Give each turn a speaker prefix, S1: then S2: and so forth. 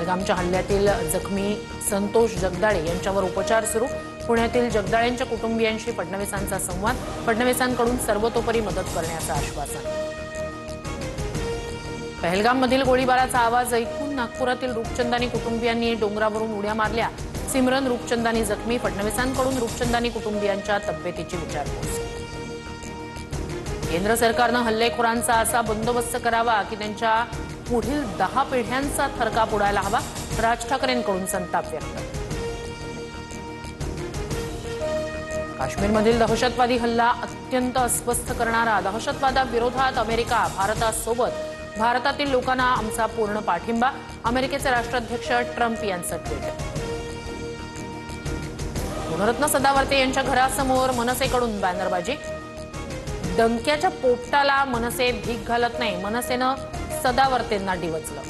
S1: पहलगामच्या हल्ल्यातील जखमी संतोष जगदाळे यांच्यावर उपचार सुरू। पुण्यातील जगदाळेंच्या कुटुंबियांशी फडणवीसांचा संवाद। फडणवीसांकडून सर्वतोपरी मदत करण्याचं आश्वासन। पहलगाममधील गोळीबाराचा आवाज ऐकून नागपुरातील रूपचंदानी कुटुंबियांनी डोंगरावरून उड्या मारल्या। सिमरन रूपचंदानी जखमी। फडणवीसांकडून रूपचंदानी कुटुंबियांच्या तब्येतीची विचारपूस। केंद्र सरकारनं हल्लेखोरांचा असा बंदोबस्त करावा की त्यांच्या पुढील 10 पिढ्यांचा थरकाप उडायला हवा। राज ठाकरेंकडून संताप व्यक्त। काश्मीरमधील दहशतवादी हल्ला अत्यंत अस्वस्थ करणारा। दहशतवादाविरोधात अमेरिका भारतासोबत। भारतातील लोकांना आमचा पूर्ण पाठिंबा। अमेरिकेचे राष्ट्राध्यक्ष ट्रम्प यांचं ट्विट। गुणरत्न सदावर्ते यांच्या घरासमोर मनसेकडून बॅनरबाजी। डंक्याच्या पोपटाला मनसे भीक घालत नाही, मनसेनं सदावर्तेंना डिवचलं।